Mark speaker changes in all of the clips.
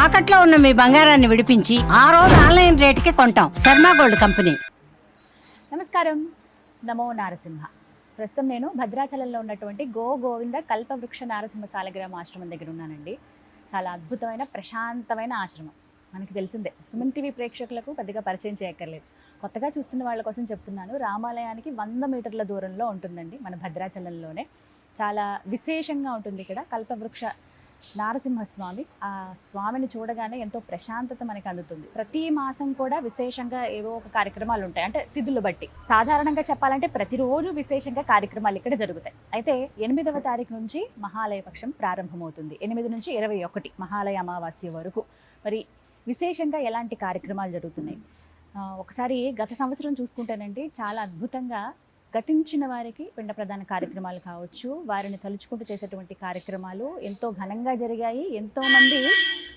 Speaker 1: తాకట్లో ఉన్న మీ బంగారాన్ని విడిపించి ఆ రోజు ఆన్లైన్ రేటుకి కొంటాం. Sharma gold company.
Speaker 2: నమస్కారం. నమో నారసింహ. ప్రస్తుతం నేను భద్రాచలంలో ఉన్నటువంటి గోవింద కల్పవృక్ష నారసింహ సాలగ్రామ ఆశ్రమం దగ్గర ఉన్నానండి. చాలా అద్భుతమైన ప్రశాంతమైన ఆశ్రమం. మనకి తెలిసిందే, సుమన్ టీవీ ప్రేక్షకులకు పెద్దగా పరిచయం చేయక్కర్లేదు. కొత్తగా చూస్తున్న వాళ్ళ కోసం చెప్తున్నాను. రామాలయానికి 100 మీటర్ల దూరంలో ఉంటుందండి, మన భద్రాచలంలోనే. చాలా విశేషంగా ఉంటుంది ఇక్కడ కల్పవృక్ష నారసింహస్వామి. ఆ స్వామిని చూడగానే ఎంతో ప్రశాంతత మనకి అందుతుంది. ప్రతి మాసం కూడా విశేషంగా ఏవో ఒక కార్యక్రమాలు ఉంటాయి, అంటే తిథులు బట్టి. సాధారణంగా చెప్పాలంటే ప్రతిరోజు విశేషంగా కార్యక్రమాలు ఇక్కడ జరుగుతాయి. అయితే 8వ తారీఖు నుంచి మహాలయ పక్షం ప్రారంభమవుతుంది. 8 నుంచి 21 మహాలయ అమావాస్య వరకు మరి విశేషంగా ఎలాంటి కార్యక్రమాలు జరుగుతున్నాయి. ఒకసారి గత సంవత్సరం చూసుకుంటేనండి, చాలా అద్భుతంగా గతించిన వారికి పిండ ప్రదాన కార్యక్రమాలు కావచ్చు, వారిని తలుచుకుంటూ చేసేటువంటి కార్యక్రమాలు ఎంతో ఘనంగా జరిగాయి. ఎంతోమంది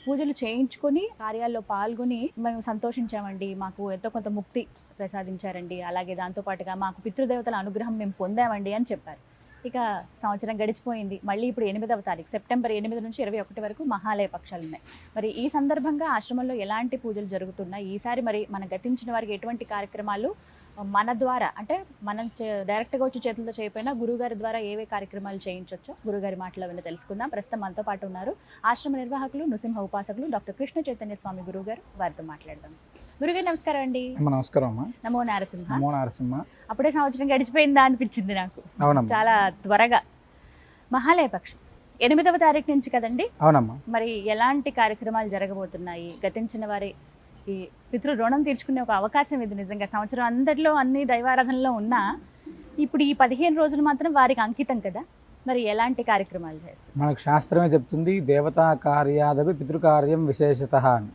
Speaker 2: పూజలు చేయించుకొని కార్యాల్లో పాల్గొని మేము సంతోషించామండి, మాకు ఎంతో కొంత ముక్తి ప్రసాదించారండి, అలాగే దాంతోపాటుగా మాకు పితృదేవతల అనుగ్రహం మేము పొందామండి అని చెప్పారు. ఇక సంవత్సరం గడిచిపోయింది. మళ్ళీ ఇప్పుడు 8వ తారీఖు సెప్టెంబర్ 8 నుంచి 21 వరకు మహాలయ పక్షాలు ఉన్నాయి. మరి ఈ సందర్భంగా ఆశ్రమంలో ఎలాంటి పూజలు జరుగుతున్నాయి, ఈసారి మరి మన గతించిన వారికి ఎటువంటి కార్యక్రమాలు మన ద్వారా, అంటే మనం డైరెక్ట్గా వచ్చి చేతులతో చేయకపోయినా గురుగారి ద్వారా ఏవే కార్యక్రమాలు చేయించవచ్చో గురుగారి మాటలో విని తెలుసుకుందాం. ప్రస్తుతం మనతో పాటు ఉన్నారు ఆశ్రమ నిర్వాహకులు, నృసింహ ఉపాసకులు డాక్టర్ కృష్ణ చైతన్య స్వామి గురుగారు. వారితో మాట్లాడదాం. గురుగారు నమస్కారం అండి.
Speaker 3: నమస్కారం అమ్మా.
Speaker 2: నమో నారసింహ.
Speaker 3: నమో నారసింహ.
Speaker 2: అప్పుడే సంవత్సరం గడిచిపోయిందా అనిపించింది నాకు. చాలా త్వరగా. మహాలయ పక్షం 8వ తారీఖు నుంచి కదండి?
Speaker 3: అవునమ్మా.
Speaker 2: మరి ఎలాంటి కార్యక్రమాలు జరగబోతున్నాయి? గతించిన వారి ఈ పితృ రుణం తీర్చుకునే ఒక అవకాశం ఇది. నిజంగా సంవత్సరం అందరిలో అన్ని దైవారాధనలో ఉన్నా ఇప్పుడు ఈ 15 రోజులు మాత్రం వారికి అంకితం కదా. మరి ఎలాంటి కార్యక్రమాలు చేస్తారు?
Speaker 3: మనకు శాస్త్రమే చెప్తుంది, దేవతా కార్యాదపి పితృకార్యం విశేషత అని.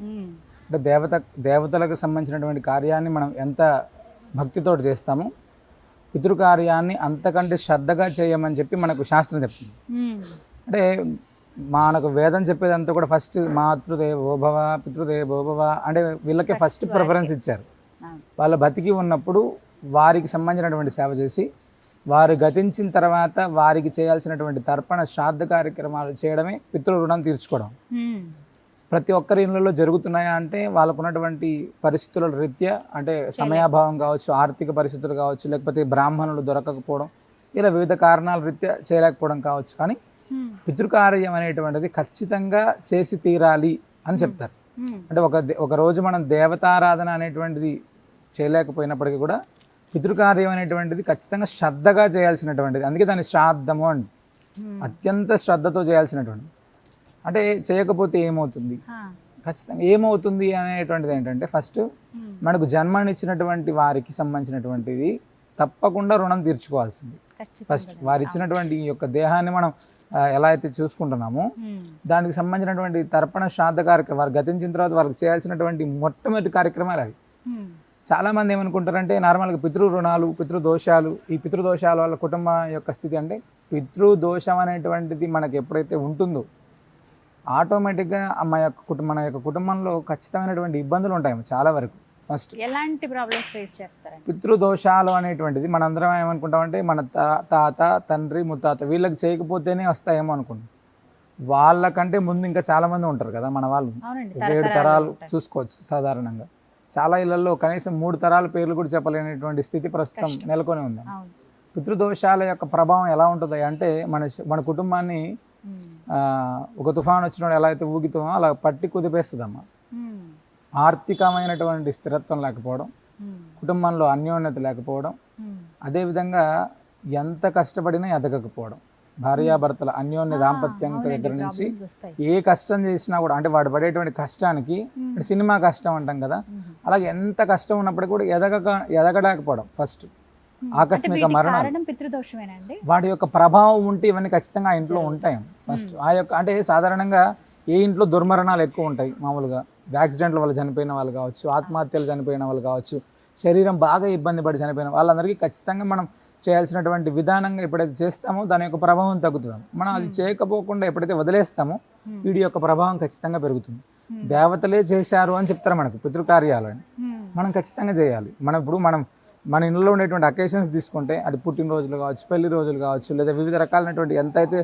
Speaker 3: అంటే దేవతలకు సంబంధించినటువంటి కార్యాన్ని మనం ఎంత భక్తితో చేస్తామో పితృకార్యాన్ని అంతకంటే శ్రద్ధగా చేయమని చెప్పి మనకు శాస్త్రం చెప్తుంది. అంటే మనకు వేదం చెప్పేదంతా కూడా ఫస్ట్ మాతృదేవోభవ పితృదేవోభవ అంటే వీళ్ళకే ఫస్ట్ ప్రిఫరెన్స్ ఇచ్చారు. వాళ్ళ బతికి ఉన్నప్పుడు వారికి సంబంధించినటువంటి సేవ చేసి వారు గతించిన తర్వాత వారికి చేయాల్సినటువంటి తర్పణ శ్రాద్ధ కార్యక్రమాలు చేయడమే పితృ రుణం తీర్చుకోవడం. ప్రతి ఒక్కరి ఇళ్ళలో జరుగుతున్నాయా అంటే వాళ్ళకున్నటువంటి పరిస్థితుల రీత్యా, అంటే సమయాభావం కావచ్చు, ఆర్థిక పరిస్థితులు కావచ్చు, లేకపోతే బ్రాహ్మణులు దొరకకపోవడం, ఇలా వివిధ కారణాల రీత్యా చేయలేకపోవడం కావచ్చు. కానీ పితృకార్యం అనేటువంటిది ఖచ్చితంగా చేసి తీరాలి అని చెప్తారు. అంటే ఒక రోజు మనం దేవతారాధన అనేటువంటిది చేయలేకపోయినప్పటికీ కూడా పితృకార్యం అనేటువంటిది ఖచ్చితంగా శ్రద్ధగా చేయాల్సినటువంటిది. అందుకే దాన్ని శ్రాద్ధము అండి, అత్యంత శ్రద్ధతో చేయాల్సినటువంటి. అంటే చేయకపోతే ఏమవుతుంది, ఖచ్చితంగా ఏమవుతుంది అనేటువంటిది ఏంటంటే, ఫస్ట్ మనకు జన్మనిచ్చినటువంటి వారికి సంబంధించినటువంటిది తప్పకుండా రుణం తీర్చుకోవాల్సింది. ఫస్ట్ వారు ఇచ్చినటువంటి ఈ యొక్క దేహాన్ని మనం ఎలా అయితే చూసుకుంటున్నామో దానికి సంబంధించినటువంటి తర్పణ శ్రాద్ధ కార్యక్రమం, వారు గతించిన తర్వాత వారికి చేయాల్సినటువంటి మొట్టమొదటి కార్యక్రమాలు అవి. చాలా మంది ఏమనుకుంటారంటే, నార్మల్గా పితృ రుణాలు, పితృదోషాలు, ఈ పితృదోషాల వల్ల కుటుంబం యొక్క స్థితి, అంటే పితృదోషం అనేటువంటిది మనకి ఎప్పుడైతే ఉంటుందో ఆటోమేటిక్గా మన యొక్క కుటుంబంలో ఖచ్చితమైనటువంటి ఇబ్బందులు ఉంటాయి చాలా వరకు. ఫస్ట్
Speaker 2: ఎలాంటి ప్రాబ్లమ్స్ ఫేస్ చేస్తారు?
Speaker 3: పితృదోషాలు అనేటువంటిది మనందరం ఏమనుకుంటామంటే, మన తాత తండ్రి ముత్తాత వీళ్ళకి చేయకపోతేనే వస్తాయేమో అనుకుంటాం. వాళ్ళకంటే ముందు ఇంకా చాలా మంది ఉంటారు కదా మన వాళ్ళు. 7 తరాలు చూసుకోవచ్చు సాధారణంగా. చాలా ఇళ్లలో కనీసం 3 తరాల పేర్లు కూడా చెప్పలేనటువంటి స్థితి ప్రస్తుతం నెలకొని ఉంది. పితృదోషాల యొక్క ప్రభావం ఎలా ఉంటుంది అంటే, మన కుటుంబాన్ని ఒక తుఫాన్ వచ్చినప్పుడు ఎలా అయితే ఊగితామో అలా పట్టి కుదిపేస్తుందమ్మా. ఆర్థికమైనటువంటి స్థిరత్వం లేకపోవడం, కుటుంబంలో అన్యోన్యత లేకపోవడం, అదేవిధంగా ఎంత కష్టపడినా ఎదగకపోవడం, భార్యాభర్తల అన్యోన్య దాంపత్యం దగ్గర నుంచి ఏ కష్టం చేసినా కూడా, అంటే వాడు పడేటువంటి కష్టానికి, సినిమా కష్టం అంటాం కదా, అలాగే ఎంత కష్టం ఉన్నప్పటికీ కూడా ఎదగలేకపోవడం. ఫస్ట్ ఆకస్మిక మరణం వాడి యొక్క ప్రభావం ఉంటే ఇవన్నీ ఖచ్చితంగా ఆ ఇంట్లో ఉంటాయి. ఫస్ట్ ఆ యొక్క, అంటే సాధారణంగా ఏ ఇంట్లో దుర్మరణాలు ఎక్కువ ఉంటాయి మామూలుగా, యాక్సిడెంట్ల వల్ల చనిపోయిన వాళ్ళు కావచ్చు, ఆత్మహత్యలు చనిపోయిన వాళ్ళు కావచ్చు, శరీరం బాగా ఇబ్బంది పడి చనిపోయిన వాళ్ళందరికీ ఖచ్చితంగా మనం చేయాల్సినటువంటి విధానంగా ఎప్పుడైతే చేస్తామో దాని యొక్క ప్రభావం తగ్గుతుంది. మనం అది చేయకపోకుండా ఎప్పుడైతే వదిలేస్తామో వీడి యొక్క ప్రభావం ఖచ్చితంగా పెరుగుతుంది. దేవతలే చేశారు అని చెప్తారు మనకు పితృకార్యాలని, మనం ఖచ్చితంగా చేయాలి. ఇప్పుడు మన ఇంట్లో ఉండేటువంటి అకేషన్స్ తీసుకుంటే, అది పుట్టినరోజులు కావచ్చు, పెళ్లి రోజులు కావచ్చు, లేదా వివిధ రకాలైనటువంటి ఎంత అయితే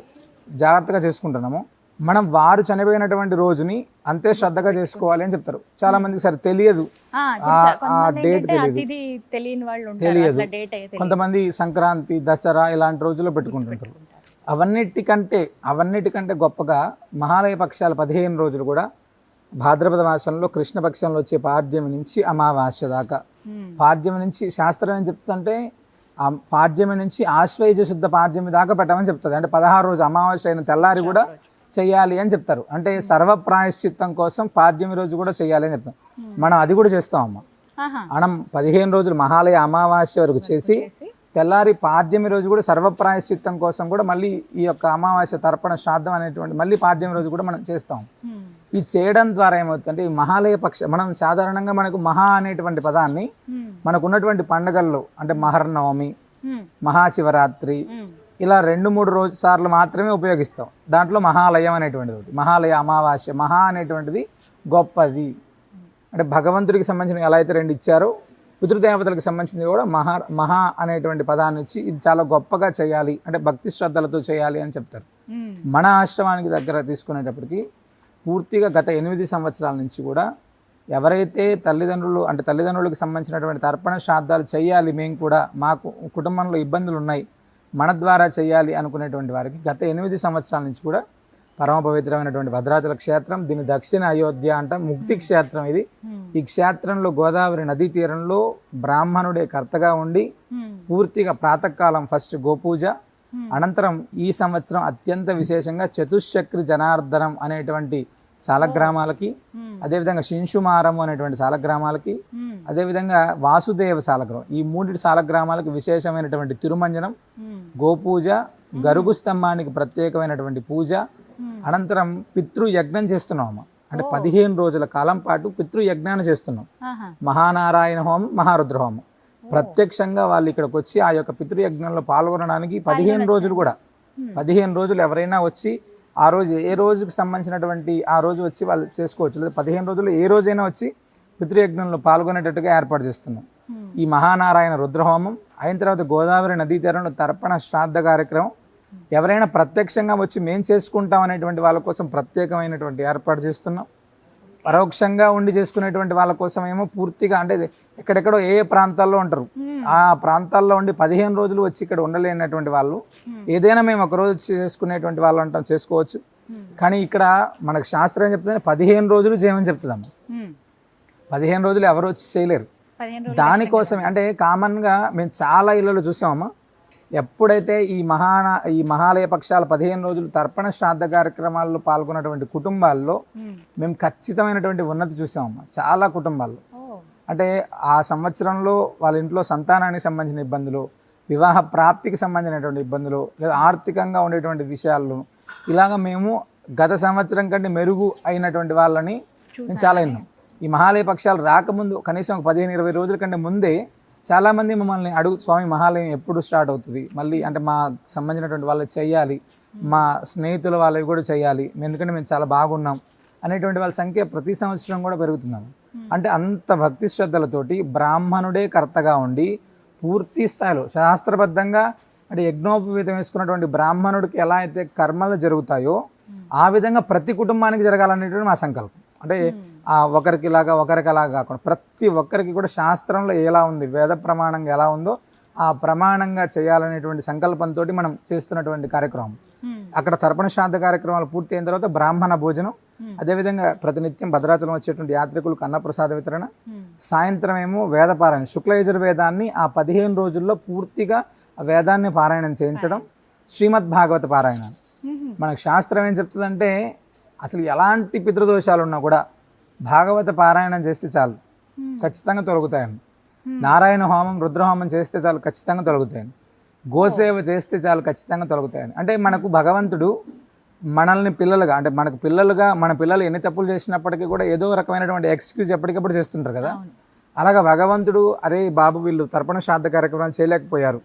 Speaker 3: జాగ్రత్తగా చేసుకుంటున్నామో మనం వారు చనిపోయినటువంటి రోజుని అంతే శ్రద్ధగా చేసుకోవాలి అని చెప్తారు. చాలా మందికి సరే తెలియదు, డేట్
Speaker 2: అతిథి తెలియని వాళ్ళు ఉంటారు,
Speaker 3: తెలియదు.
Speaker 2: అసలు డేట్ అయితే
Speaker 3: కొంతమంది సంక్రాంతి, దసరా ఇలాంటి రోజుల్లో పెట్టుకుంటుంటారు. అవన్నిటికంటే గొప్పగా మహాలయ పక్షాలు 15 రోజులు కూడా భాద్రపద మాసంలో కృష్ణపక్షంలో వచ్చే పాడ్యమి నుంచి అమావాస్య దాకా, పాడ్యమి నుంచి శాస్త్రం ఏం చెప్తుందంటే ఆ పాడ్యమి నుంచి ఆశ్వయుజ శుద్ధ పాడ్యమి దాకా పెట్టమని చెప్తుంది. అంటే 16 రోజు అమావాస్య అయిన తెల్లారి కూడా చెయ్యాలి అని చెప్తారు. అంటే సర్వ ప్రాయశ్చిత్తం కోసం పాడ్యమి రోజు కూడా చెయ్యాలి అని చెప్తాం. మనం అది కూడా చేస్తాం అమ్మ. మనం 15 రోజులు మహాలయ అమావాస్య వరకు చేసి తెల్లారి పాడ్యమి రోజు కూడా సర్వ ప్రాయశ్చిత్తం కోసం కూడా మళ్ళీ ఈ యొక్క అమావాస్య తర్పణ శ్రాద్ధం అనేటువంటి మళ్ళీ పాడ్యమి రోజు కూడా మనం చేస్తాం. ఈ చేయడం ద్వారా ఏమవుతుందంటే ఈ మహాలయ పక్ష మనం సాధారణంగా మనకు మహా అనేటువంటి పదాన్ని మనకు ఉన్నటువంటి పండుగల్లో అంటే మహర్నవమి, మహాశివరాత్రి ఇలా 2-3 సార్లు మాత్రమే ఉపయోగిస్తాం. దాంట్లో మహాలయం అనేటువంటిది ఒకటి, మహాలయ అమావాస్య. మహా అనేటువంటిది గొప్పది, అంటే భగవంతుడికి సంబంధించిన ఎలా అయితే 2 ఇచ్చారో పితృదేవతలకు సంబంధించింది కూడా మహా అనేటువంటి పదాన్ని ఇచ్చి ఇది చాలా గొప్పగా చేయాలి, అంటే భక్తి శ్రద్ధలతో చేయాలి అని చెప్తారు. మన ఆశ్రమానికి దగ్గర తీసుకునేటప్పటికి పూర్తిగా గత 8 సంవత్సరాల నుంచి కూడా ఎవరైతే తల్లిదండ్రులకు సంబంధించినటువంటి తర్పణ శ్రాద్ధాలు చేయాలి, మేము కూడా మాకు కుటుంబంలో ఇబ్బందులు ఉన్నాయి, మన ద్వారా చేయాలి అనుకునేటువంటి వారికి గత 8 సంవత్సరాల నుంచి కూడా పరమ పవిత్రమైనటువంటి భద్రాచల క్షేత్రం, దీని దక్షిణ అయోధ్య అంట, ముక్తి క్షేత్రం ఇది. ఈ క్షేత్రంలో గోదావరి నదీ తీరంలో బ్రాహ్మణుడే కర్తగా ఉండి పూర్తిగా ప్రాతకాలం ఫస్ట్ గోపూజ, అనంతరం ఈ సంవత్సరం అత్యంత విశేషంగా చతుశ్చక్రి జనార్దనం అనేటువంటి సాలగ్రామాలకి, అదేవిధంగా శింషుమారం అనేటువంటి సాలగ్రామాలకి, అదేవిధంగా వాసుదేవ సాలగ్రామం, ఈ 3 సాలగ్రామాలకు విశేషమైనటువంటి తిరుమంజనం, గోపూజ, గరుగు స్తంభానికి ప్రత్యేకమైనటువంటి పూజ, అనంతరం పితృయజ్ఞం చేస్తున్నాము. అంటే 15 రోజుల కాలం పాటు పితృయజ్ఞాన్ని చేస్తున్నాం. మహానారాయణ హోమం, మహారుద్ర హోమం. ప్రత్యక్షంగా వాళ్ళు ఇక్కడికి వచ్చి ఆ యొక్క పితృయజ్ఞంలో పాల్గొనడానికి 15 రోజులు కూడా 15 రోజులు ఎవరైనా వచ్చి ఆ రోజు ఏ రోజుకి సంబంధించినటువంటి ఆ రోజు వచ్చి వాళ్ళు చేసుకోవచ్చు, లేదా 15 రోజులు ఏ రోజైనా వచ్చి పితృయజ్ఞంలో పాల్గొనేటట్టుగా ఏర్పాటు చేస్తున్నాం. ఈ మహానారాయణ రుద్రహోమం అయిన తర్వాత గోదావరి నదీ తీరంలో తర్పణ శ్రాద్ధ కార్యక్రమం ఎవరైనా ప్రత్యక్షంగా వచ్చి మేము చేసుకుంటాం అనేటువంటి వాళ్ళ కోసం ప్రత్యేకమైనటువంటి ఏర్పాటు చేస్తున్నాం. పరోక్షంగా ఉండి చేసుకునేటువంటి వాళ్ళ కోసం ఏమో పూర్తిగా అంటే ఎక్కడెక్కడో ఏ ప్రాంతాల్లో ఉంటారు, ఆ ప్రాంతాల్లో ఉండి 15 రోజులు వచ్చి ఇక్కడ ఉండలేనటువంటి వాళ్ళు ఏదైనా మేము ఒకరోజు చేసుకునేటువంటి వాళ్ళు అంటాం, చేసుకోవచ్చు. కానీ ఇక్కడ మనకు శాస్త్రం ఏం చెప్తుంది, 15 రోజులు చేయమని చెప్తుందమ్మ. 15 రోజులు ఎవరు వచ్చి చేయలేరు. దానికోసమే అంటే కామన్గా మేము చాలా ఇళ్ళలో చూసామమ్మా, ఎప్పుడైతే ఈ మహాలయ పక్షాల 15 రోజులు తర్పణ శ్రాద్ధ కార్యక్రమాల్లో పాల్గొన్నటువంటి కుటుంబాల్లో మేము ఖచ్చితమైనటువంటి ఉన్నతి చూసామమ్మా. చాలా కుటుంబాల్లో అంటే ఆ సంవత్సరంలో వాళ్ళ ఇంట్లో సంతానానికి సంబంధించిన ఇబ్బందులు, వివాహ ప్రాప్తికి సంబంధించినటువంటి ఇబ్బందులు, లేదా ఆర్థికంగా ఉండేటువంటి విషయాల్లో ఇలాగ మేము గత సంవత్సరం కంటే మెరుగు అయినటువంటి వాళ్ళని మేము చాలా విన్నాం. ఈ మహాలయ పక్షాలు రాకముందు కనీసం 15-20 రోజుల కంటే ముందే చాలామంది మమ్మల్ని స్వామి మహాలయం ఎప్పుడు స్టార్ట్ అవుతుంది, మళ్ళీ అంటే మా సంబంధించినటువంటి వాళ్ళకి చెయ్యాలి, మా స్నేహితుల వాళ్ళవి కూడా చేయాలి, ఎందుకంటే మేము చాలా బాగున్నాం అనేటువంటి వాళ్ళ సంఖ్య ప్రతి సంవత్సరం కూడా పెరుగుతున్నాం. అంటే అంత భక్తి శ్రద్ధలతోటి బ్రాహ్మణుడే కర్తగా ఉండి పూర్తి స్థాయిలో శాస్త్రబద్ధంగా అంటే యజ్ఞోపవీతం వేసుకున్నటువంటి బ్రాహ్మణుడికి ఎలా అయితే కర్మలు జరుగుతాయో ఆ విధంగా ప్రతి కుటుంబానికి జరగాలనేటువంటి మా సంకల్పం. అంటే ఒకరికి అలాగా కాకుండా ప్రతి ఒక్కరికి కూడా శాస్త్రంలో ఎలా ఉంది, వేద ప్రమాణంగా ఎలా ఉందో ఆ ప్రమాణంగా చేయాలనేటువంటి సంకల్పంతో మనం చేస్తున్నటువంటి కార్యక్రమం. అక్కడ తర్పణ శ్రాద్ధ కార్యక్రమాలు పూర్తి అయిన తర్వాత బ్రాహ్మణ భోజనం, అదేవిధంగా ప్రతినిత్యం భద్రాచలం వచ్చేటువంటి యాత్రికులకు అన్నప్రసాద వితరణ, సాయంత్రం ఏమో వేదపారాయణ, శుక్లయజుర్వేదాన్ని ఆ 15 రోజుల్లో పూర్తిగా ఆ వేదాన్ని పారాయణం చేయించడం, శ్రీమద్ భాగవత పారాయణ. మనకు శాస్త్రం ఏం చెప్తుందంటే అసలు ఎలాంటి పితృదోషాలు ఉన్నా కూడా భాగవత పారాయణం చేస్తే చాలు ఖచ్చితంగా తొలగుతాయని, నారాయణ హోమం, రుద్రహోమం చేస్తే చాలు ఖచ్చితంగా తొలగుతాయని, గోసేవ చేస్తే చాలు ఖచ్చితంగా తొలగుతాయని. అంటే మనకు భగవంతుడు మనల్ని పిల్లలుగా అంటే మన పిల్లలు ఎన్ని తప్పులు చేసినప్పటికీ కూడా ఏదో రకమైనటువంటి ఎక్స్క్యూజ్ ఎప్పటికప్పుడు చేస్తుంటారు కదా. అలాగా భగవంతుడు అరే బాబు వీళ్ళు తర్పణ శ్రాద్ధ కార్యక్రమాలు చేయలేకపోయారు,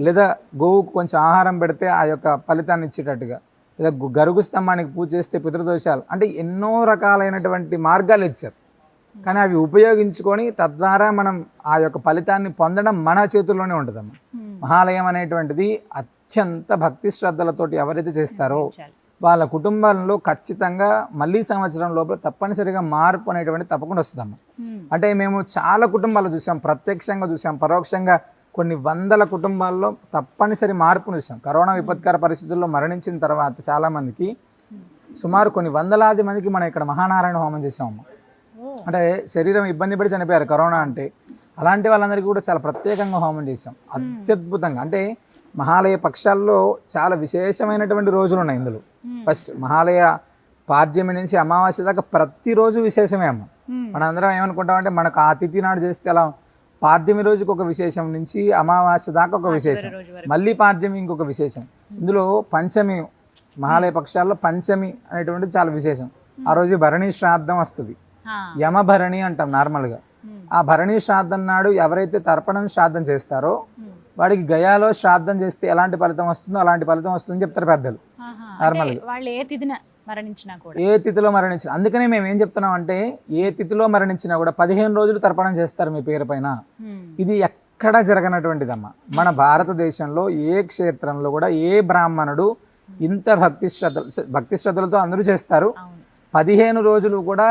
Speaker 3: లేదా గోవుకు కొంచెం ఆహారం పెడితే ఆ యొక్క ఫలితాన్ని ఇచ్చేటట్టుగా, లేదా గరుగు స్తంభానికి పూజ చేస్తే పితృదోషాలు, అంటే ఎన్నో రకాలైనటువంటి మార్గాలు ఇచ్చారు. కానీ అవి ఉపయోగించుకొని తద్వారా మనం ఆ యొక్క ఫలితాన్ని పొందడం మన చేతుల్లోనే ఉంటుందమ్మా. మహాలయం అనేటువంటిది అత్యంత భక్తి శ్రద్ధలతోటి ఎవరైతే చేస్తారో వాళ్ళ కుటుంబంలో ఖచ్చితంగా మళ్ళీ సంవత్సరం లోపల తప్పనిసరిగా మార్పు అనేటువంటి తప్పకుండా వస్తుందమ్మా. అంటే మేము చాలా కుటుంబాలు చూసాం, ప్రత్యక్షంగా చూసాం, పరోక్షంగా కొన్ని వందల కుటుంబాల్లో తప్పనిసరి మార్పును చూసాం. కరోనా విపత్కర పరిస్థితుల్లో మరణించిన తర్వాత చాలామందికి సుమారు కొన్ని వందలాది మందికి మనం ఇక్కడ మహానారాయణ హోమం చేసామమ్మా. అంటే శరీరం ఇబ్బంది పడి చనిపోయారు కరోనా అంటే, అలాంటి వాళ్ళందరికీ కూడా చాలా ప్రత్యేకంగా హోమం చేసాం అత్యద్భుతంగా. అంటే మహాలయ పక్షాల్లో చాలా విశేషమైనటువంటి రోజులు ఉన్నాయి ఇందులో. ఫస్ట్ మహాలయ పాడ్యమి నుంచి అమావాస్య దాకా ప్రతిరోజు విశేషమే అమ్మ. మనందరం ఏమనుకుంటామంటే మనకు ఆ తిథి నాడు చేస్తే అలా పాడ్యమి రోజుకి ఒక విశేషం నుంచి అమావాస్య దాకా ఒక విశేషం, మళ్ళీ పాడ్యమి ఇంకొక విశేషం. ఇందులో పంచమి మహాలయ పక్షాల్లో పంచమి అనేటువంటిది చాలా విశేషం. ఆ రోజు భరణి శ్రాద్ధం వస్తుంది, యమభరణి అంటాం నార్మల్గా. ఆ భరణి శ్రాద్ధం నాడు ఎవరైతే తర్పణం శ్రాద్ధం చేస్తారో వాడికి గయాలో శ్రాద్ధం చేస్తే ఎలాంటి ఫలితం వస్తుందో అలాంటి ఫలితం వస్తుందని చెప్తారు పెద్దలు నార్మల్గా.
Speaker 2: వాళ్ళు ఏ తిథిన మరణించినా కూడా,
Speaker 3: ఏ తిథిలో మరణించిన, అందుకనే మేము ఏం చెప్తున్నాం అంటే ఏ తిథిలో మరణించినా కూడా 15 రోజులు తర్పణం చేస్తారు మీ పేరు పైన. ఇది ఎక్కడా జరగనటువంటిదమ్మా. మన భారతదేశంలో ఏ క్షేత్రంలో కూడా ఏ బ్రాహ్మణుడు ఇంత భక్తి శ్రద్ధలతో అందరూ చేస్తారు. 15 రోజులు కూడా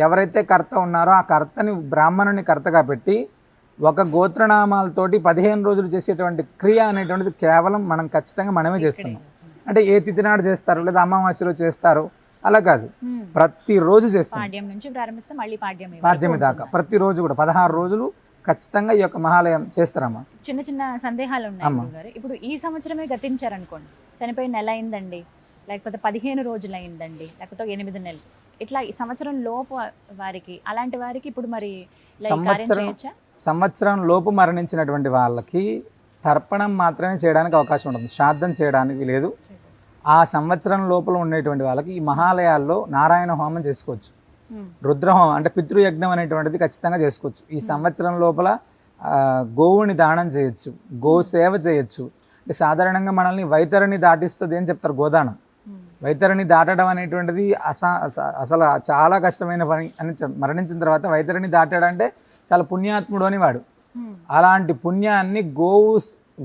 Speaker 3: ఎవరైతే కర్త ఉన్నారో ఆ కర్తని బ్రాహ్మణుని కర్తగా పెట్టి ఒక గోత్రనామాలతోటి 15 రోజులు చేసేటువంటి క్రియ అనేటువంటిది కేవలం మనం ఖచ్చితంగా మనమే చేస్తున్నాం. అంటే ఏ తిథి నాడు చేస్తారు లేదా అమావాస్యలో చేస్తారు అలా కాదు, ప్రతిరోజు చేస్తాం. పాడ్యమి దాకా ప్రతిరోజు కూడా 16 రోజులు ఖచ్చితంగా ఈ యొక్క మహాలయం చేస్తారమ్మా.
Speaker 2: చిన్న చిన్న సందేహాలు ఉన్నాయి. ఇప్పుడు ఈ సంవత్సరమే గతించారనుకోండి, చనిపోయి నెల అయిందండి, లేకపోతే 15 రోజులు అయిందండి, లేకపోతే 8 నెలలు, ఇట్లా ఈ సంవత్సరం లోపు వారికి, అలాంటి వారికి ఇప్పుడు మరి
Speaker 3: సంవత్సరం లోపు మరణించినటువంటి వాళ్ళకి తర్పణం మాత్రమే చేయడానికి అవకాశం ఉంటుంది, శ్రాద్ధం చేయడానికి లేదు. ఆ సంవత్సరం లోపల ఉండేటువంటి వాళ్ళకి ఈ మహాలయాల్లో నారాయణ హోమం చేసుకోవచ్చు, రుద్రహోమం అంటే పితృయజ్ఞం అనేటువంటిది ఖచ్చితంగా చేసుకోవచ్చు. ఈ సంవత్సరం లోపల గోవుని దానం చేయొచ్చు, గో సేవ చేయొచ్చు. అంటే సాధారణంగా మనల్ని వైతరిని దాటిస్తుంది అని చెప్తారు, గోదానం. వైతరిని దాటడం అనేటువంటిది అసలు చాలా కష్టమైన పని అని మరణించిన తర్వాత వైతరిని దాటాడంటే చాలా పుణ్యాత్ముడు అని వాడు. అలాంటి పుణ్యాన్ని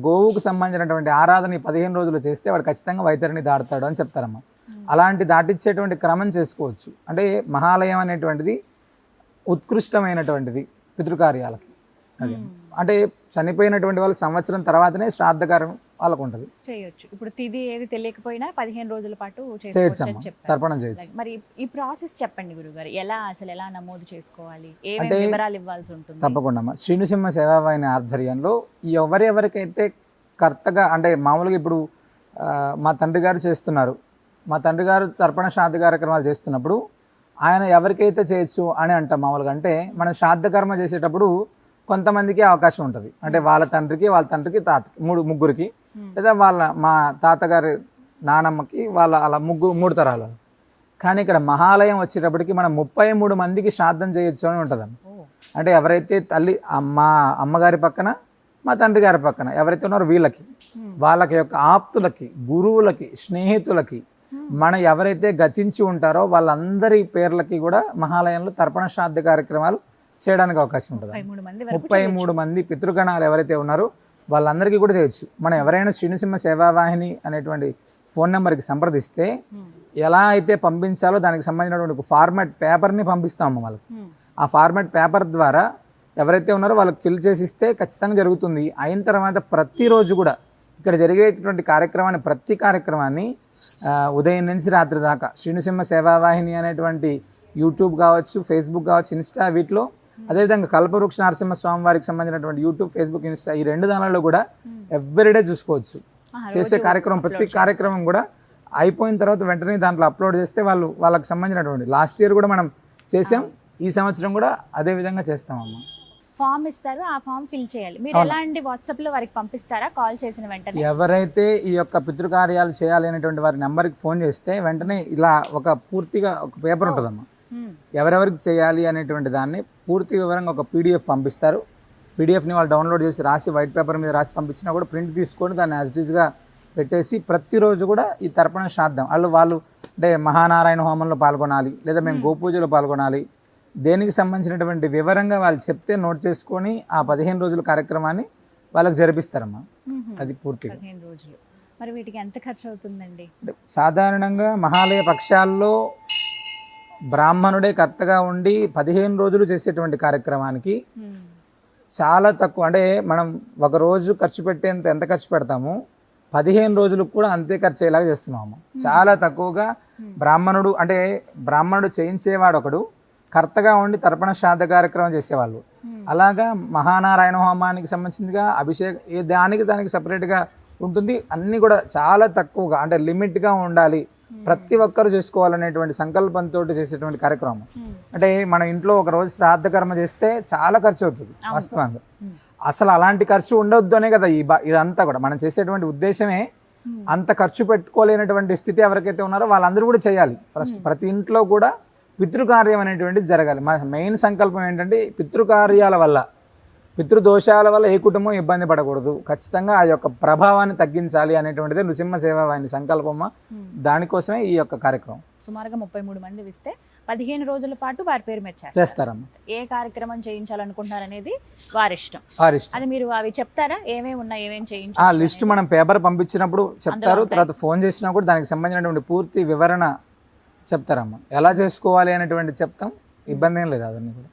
Speaker 3: గోవుకు సంబంధించినటువంటి ఆరాధన 15 రోజులు చేస్తే వాడు ఖచ్చితంగా వైతరిని దాటుతాడు అని చెప్తారమ్మా. అలాంటి దాటించేటువంటి క్రమం చేసుకోవచ్చు. అంటే మహాలయం అనేటువంటిది ఉత్కృష్టమైనటువంటిది పితృకార్యాలకి. అది అంటే చనిపోయినటువంటి వాళ్ళు సంవత్సరం తర్వాతనే శ్రాద్ధకారం వాళ్ళకు ఉంటుంది,
Speaker 2: చేయొచ్చు. ఇప్పుడు తిథి ఏది తెలియకపోయినా 15 రోజుల పాటు
Speaker 3: చేయొచ్చు, తర్పణం చేయొచ్చు.
Speaker 2: మరి ఈ ప్రాసెస్ చెప్పండి గురుగారు, ఎలా నమోదు చేసుకోవాలి, ఏమేమి వివరాలు ఇవ్వాల్సి ఉంటుంది?
Speaker 3: తప్పకుండా అమ్మా. శ్రీనృసింహ సేవావాహిని ఆధ్వర్యంలో ఎవరెవరికైతే కర్తగా, అంటే మామూలుగా ఇప్పుడు మా తండ్రి గారు చేస్తున్నారు, మా తండ్రి గారు తర్పణ శ్రాద్ధ కార్యక్రమాలు చేస్తున్నప్పుడు ఆయన ఎవరికైతే చేయొచ్చు అని అంటాం మామూలుగా. అంటే మనం శ్రాద్ధ కర్మ చేసేటప్పుడు కొంతమందికి అవకాశం ఉంటుంది, అంటే వాళ్ళ తండ్రికి తాతకి ముగ్గురికి, లేదా మా తాతగారి నానమ్మకి వాళ్ళ అలా 3 తరాలు. కానీ ఇక్కడ మహాలయం వచ్చేటప్పటికి మనం 33 మందికి శ్రాద్ధం చేయొచ్చు అని ఉంటుంది. అంటే ఎవరైతే మా అమ్మగారి పక్కన మా తండ్రి గారి పక్కన ఎవరైతే ఉన్నారో వాళ్ళకి యొక్క ఆప్తులకి, గురువులకి, స్నేహితులకి, మన ఎవరైతే గతించి ఉంటారో వాళ్ళందరి పేర్లకి కూడా మహాలయంలో తర్పణ శ్రాద్ధ కార్యక్రమాలు చేయడానికి అవకాశం ఉంటుంది. 33 మంది పితృగణాలు ఎవరైతే ఉన్నారో వాళ్ళందరికీ కూడా చేయొచ్చు. మనం ఎవరైనా శ్రీనృసింహ సేవావాహిని అనేటువంటి ఫోన్ నెంబర్కి సంప్రదిస్తే ఎలా అయితే పంపించాలో దానికి సంబంధించినటువంటి ఫార్మాట్ పేపర్ని పంపిస్తాము వాళ్ళకి. ఆ ఫార్మాట్ పేపర్ ద్వారా ఎవరైతే ఉన్నారో వాళ్ళకి ఫిల్ చేసి ఇస్తే ఖచ్చితంగా జరుగుతుంది. అయిన తర్వాత ప్రతిరోజు కూడా ఇక్కడ జరిగేటటువంటి ప్రతి కార్యక్రమాన్ని ఉదయం నుంచి రాత్రి దాకా శ్రీనృసింహ సేవావాహిని అనేటువంటి యూట్యూబ్ కావచ్చు, ఫేస్బుక్ కావచ్చు, ఇన్స్టా, వీటిలో అదేవిధంగా కల్పవృక్ష నరసింహ స్వామి వారికి సంబంధించినటువంటి యూట్యూబ్, ఫేస్బుక్, ఇన్స్టా ఈ 2 దానిలో కూడా ఎవ్రీడే చూసుకోవచ్చు. చేసే ప్రతి కార్యక్రమం కూడా అయిపోయిన తర్వాత వెంటనే దాంట్లో అప్లోడ్ చేస్తే వాళ్ళకి సంబంధించినటువంటి లాస్ట్ ఇయర్ కూడా మనం చేసాం, ఈ సంవత్సరం కూడా అదే విధంగా చేస్తామమ్మా.
Speaker 2: ఫామ్ ఇస్తారు, ఆ ఫామ్ ఫిల్ చేయాలి. మీరు ఎలాంటి వాట్సాప్ లో వారికి పంపిస్తారా? కాల్ చేసిన వెంటనే
Speaker 3: ఎవరైతే ఈ యొక్క పితృకార్యాలు చేయాలి అనేటువంటి వారి నెంబర్కి ఫోన్ చేస్తే వెంటనే ఇలా పూర్తిగా ఒక పేపర్ ఉంటుందమ్మా, ఎవరెవరికి చేయాలి అనేటువంటి దాన్ని పూర్తి వివరంగా ఒక పీడిఎఫ్ పంపిస్తారు. పీడిఎఫ్ని వాళ్ళు డౌన్లోడ్ చేసి రాసి వైట్ పేపర్ మీద రాసి పంపించినా కూడా ప్రింట్ తీసుకొని దాన్ని యాజ్ ఇట్ ఈస్గా పెట్టేసి ప్రతిరోజు కూడా ఈ తర్పణ శ్రాద్ధం వాళ్ళు అంటే మహానారాయణ హోమంలో పాల్గొనాలి, లేదా మేము గోపూజలో పాల్గొనాలి, దేనికి సంబంధించినటువంటి వివరంగా వాళ్ళు చెప్తే నోట్ చేసుకొని ఆ 15 రోజుల కార్యక్రమాన్ని వాళ్ళకి జరిపిస్తారమ్మా. అది పూర్తిగా
Speaker 2: 15 రోజులు. మరి వీటికి ఎంత ఖర్చు అవుతుందండి?
Speaker 3: అంటే సాధారణంగా మహాలయ పక్షాల్లో బ్రాహ్మణుడే కర్తగా ఉండి 15 రోజులు చేసేటువంటి కార్యక్రమానికి చాలా తక్కువ, అంటే మనం ఒక రోజు ఖర్చు పెట్టేంత ఎంత ఖర్చు పెడతామో 15 రోజులకు కూడా అంతే ఖర్చు అయ్యేలాగా చేస్తున్నాము. చాలా తక్కువగా బ్రాహ్మణుడు చేయించేవాడు ఒకడు, కర్తగా ఉండి తర్పణ శ్రాద్ధ కార్యక్రమం చేసేవాళ్ళు. అలాగా మహానారాయణ హోమానికి సంబంధించిందిగా అభిషేకం దానికి సపరేట్గా ఉంటుంది. అన్నీ కూడా చాలా తక్కువగా, అంటే లిమిట్గా ఉండాలి, ప్రతి ఒక్కరు చేసుకోవాలనేటువంటి సంకల్పంతో చేసేటువంటి కార్యక్రమం. అంటే మన ఇంట్లో ఒక రోజు శ్రాద్ధ కర్మ చేస్తే చాలా ఖర్చు అవుతుంది వాస్తవంగా. అసలు అలాంటి ఖర్చు ఉండొద్దు అనే కదా ఇదంతా కూడా మనం చేసేటువంటి ఉద్దేశమే. అంత ఖర్చు పెట్టుకోలేనటువంటి స్థితి ఎవరికైతే ఉన్నారో వాళ్ళందరూ కూడా చేయాలి. ఫస్ట్ ప్రతి ఇంట్లో కూడా పితృకార్యం అనేటువంటిది జరగాలి. మా మెయిన్ సంకల్పం ఏంటంటే పితృకార్యాల వల్ల, పితృదోషాల వల్ల ఏ కుటుంబం ఇబ్బంది పడకూడదు, ఖచ్చితంగా ఆ యొక్క ప్రభావాన్ని తగ్గించాలి అనేటువంటిదే నృసింహ సేవ వాహిని సంకల్పమా. దానికోసమే ఈ యొక్క కార్యక్రమం.
Speaker 2: సుమారుగా 33 మంది ఇస్తే 15 రోజుల పాటు వారి పేరు మీద
Speaker 3: చేస్తారమ్మా.
Speaker 2: ఏ కార్యక్రమం చేయించాలనుకుంటున్నారు అనేది వారి ఇష్టం. అది మీరు అవి చెప్తారా, ఏమేమి ఉన్నాయి, ఏమేమి చేయించాలి?
Speaker 3: ఆ లిస్ట్ మనం పేపర్ పంపించినప్పుడు చెప్తారు. తర్వాత ఫోన్ చేసినా కూడా దానికి సంబంధించినటువంటి పూర్తి వివరణ చెప్తారమ్మా. ఎలా చేసుకోవాలి అనేటువంటి చెప్తాం, ఇబ్బంది ఏం లేదు అదన్నీ కూడా.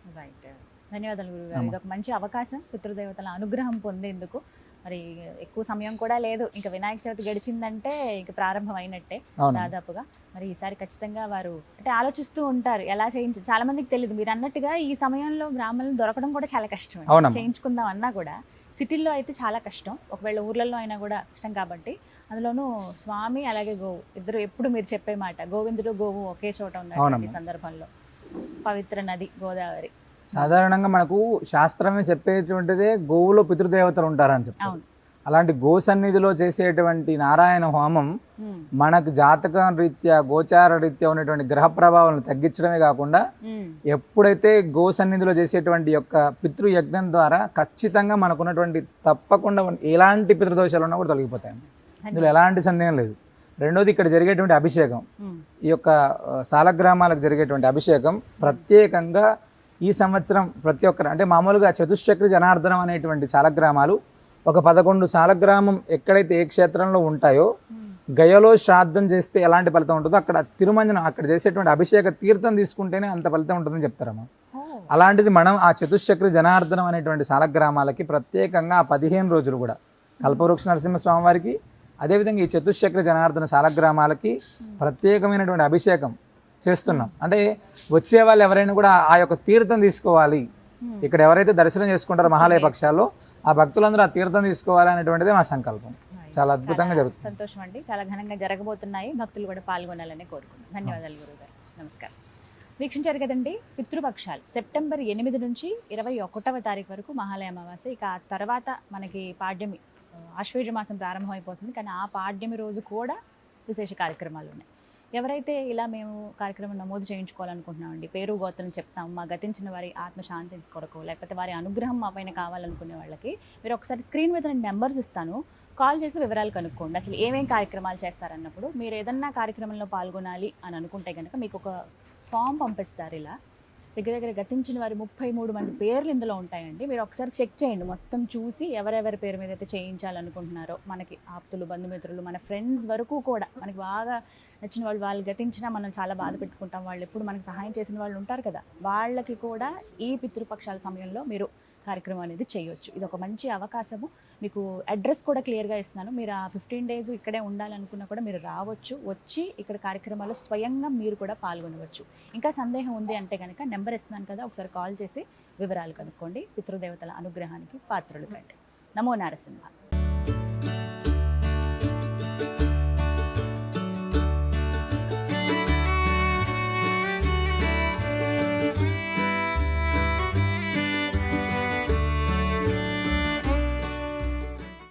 Speaker 2: ధన్యవాదాలు గురుగారు. ఇది ఒక మంచి అవకాశం పితృదేవతల అనుగ్రహం పొందేందుకు. మరి ఎక్కువ సమయం కూడా లేదు, ఇంకా వినాయక చవితి గడిచిందంటే ఇంక ప్రారంభం అయినట్టే దాదాపుగా. మరి ఈసారి ఖచ్చితంగా వారు అంటే ఆలోచిస్తూ ఉంటారు ఎలా చేయించాలి. చాలా మందికి తెలియదు, మీరు అన్నట్టుగా ఈ సమయంలో బ్రాహ్మణులు దొరకడం కూడా చాలా కష్టం. చేయించుకుందాం అన్నా కూడా సిటీల్లో అయితే చాలా కష్టం, ఒకవేళ ఊర్లలో అయినా కూడా కష్టం. కాబట్టి అందులోనూ స్వామి అలాగే గోవు ఇద్దరు ఎప్పుడు మీరు చెప్పే మాట, గోవిందుడు గోవు ఒకే చోట ఉన్నారు ఈ సందర్భంలో. పవిత్ర నది గోదావరి.
Speaker 3: సాధారణంగా మనకు శాస్త్రమే చెప్పేటువంటిదే గోవులో పితృదేవతలు ఉంటారని చెప్తారు. అలాంటి గో సన్నిధిలో చేసేటువంటి నారాయణ హోమం మనకు జాతకం రీత్యా గోచార రీత్యా ఉన్నటువంటి గ్రహ ప్రభావాలను తగ్గించడమే కాకుండా ఎప్పుడైతే గో సన్నిధిలో చేసేటువంటి యొక్క పితృయజ్ఞం ద్వారా ఖచ్చితంగా మనకున్నటువంటి తప్పకుండా ఎలాంటి పితృదోషాలు ఉన్నా కూడా తొలగిపోతాయి. ఇందులో ఎలాంటి సందేహం లేదు. రెండోది ఇక్కడ జరిగేటువంటి అభిషేకం, ఈ యొక్క సాలగ్రామాలకు జరిగేటువంటి అభిషేకం ప్రత్యేకంగా ఈ సంవత్సరం ప్రతి ఒక్కరు, అంటే మామూలుగా చతుశ్చక్ర జనార్దనం అనేటువంటి సాలగ్రామాలు ఒక 11 సాలగ్రామం ఎక్కడైతే ఏ క్షేత్రంలో ఉంటాయో గయలో శ్రాద్ధం చేస్తే ఎలాంటి ఫలితం ఉంటుందో అక్కడ తిరుమంజనం అక్కడ చేసేటువంటి అభిషేక తీర్థం తీసుకుంటేనే అంత ఫలితం ఉంటుందని చెప్తారమ్మా. అలాంటిది మనం ఆ చతుశ్చక్ర జనార్దనం అనేటువంటి సాలగ్రామాలకి ప్రత్యేకంగా ఆ 15 రోజులు కూడా కల్పవృక్ష నరసింహస్వామి వారికి, అదేవిధంగా ఈ చతుశ్చక్ర జనార్దన సాలగ్రామాలకి ప్రత్యేకమైనటువంటి అభిషేకం చేస్తున్నాం. అంటే వచ్చే వాళ్ళు ఎవరైనా కూడా ఆ యొక్క తీర్థం తీసుకోవాలి, ఇక్కడ ఎవరైతే దర్శనం చేసుకుంటారో మహాలయ పక్షాల్లో ఆ భక్తులందరూ ఆ తీర్థం తీసుకోవాలి అనేటువంటిదే మా సంకల్పం. చాలా అద్భుతంగా జరుగుతుంది.
Speaker 2: సంతోషం అండి, చాలా ఘనంగా జరగబోతున్నాయి, భక్తులు కూడా పాల్గొనాలని కోరుకుంటున్నాం. ధన్యవాదాలు గురుగారు. నమస్కారం. వీక్షించారు కదండి పితృపక్షాలు సెప్టెంబర్ 8 నుంచి 21వ తారీఖు వరకు మహాలయ అమావాస్య. ఇక ఆ తర్వాత మనకి పాడ్యమి ఆశ్వేజ మాసం ప్రారంభం అయిపోతుంది, కానీ ఆ పాడ్యమి రోజు కూడా విశేష కార్యక్రమాలు ఉన్నాయి. ఎవరైతే ఇలా మేము కార్యక్రమం నమోదు చేయించుకోవాలనుకుంటున్నామండి, పేరు గోత్రం చెప్తాం, మా గతించిన వారి ఆత్మశాంతి కొరకు లేకపోతే వారి అనుగ్రహం మా పైన కావాలనుకునే వాళ్ళకి మీరు ఒకసారి స్క్రీన్ మీద నేను నెంబర్స్ ఇస్తాను, కాల్ చేసి వివరాలు కనుక్కోండి. అసలు ఏమేం కార్యక్రమాలు చేస్తారన్నప్పుడు మీరు ఏదన్నా కార్యక్రమంలో పాల్గొనాలి అని అనుకుంటే కనుక మీకు ఒక ఫామ్ పంపిస్తారు. ఇలా దగ్గర గతించిన వారి 33 మంది పేర్లు ఇందులో ఉంటాయండి. మీరు ఒకసారి చెక్ చేయండి, మొత్తం చూసి ఎవరెవరి పేరు మీద అయితే చేయించాలనుకుంటున్నారో మనకి ఆప్తులు, బంధుమిత్రులు, మన ఫ్రెండ్స్ వరకు కూడా మనకి బాగా నచ్చిన వాళ్ళు గతించినా మనం చాలా బాధ పెట్టుకుంటాం, వాళ్ళు ఎప్పుడు మనకు సహాయం చేసిన వాళ్ళు ఉంటారు కదా, వాళ్ళకి కూడా ఈ పితృపక్షాల సమయంలో మీరు కార్యక్రమం అనేది చేయొచ్చు. ఇది ఒక మంచి అవకాశము. మీకు అడ్రస్ కూడా క్లియర్గా ఇస్తున్నాను. మీరు ఆ 15 డేస్ ఇక్కడే ఉండాలనుకున్నా కూడా మీరు రావచ్చు, వచ్చి ఇక్కడ కార్యక్రమాల్లో స్వయంగా మీరు కూడా పాల్గొనవచ్చు. ఇంకా సందేహం ఉంది అంటే కనుక నెంబర్ ఇస్తున్నాను కదా, ఒకసారి కాల్ చేసి వివరాలు కనుక్కోండి. పితృదేవతల అనుగ్రహానికి పాత్రలు కండి. నమో నారసింహ.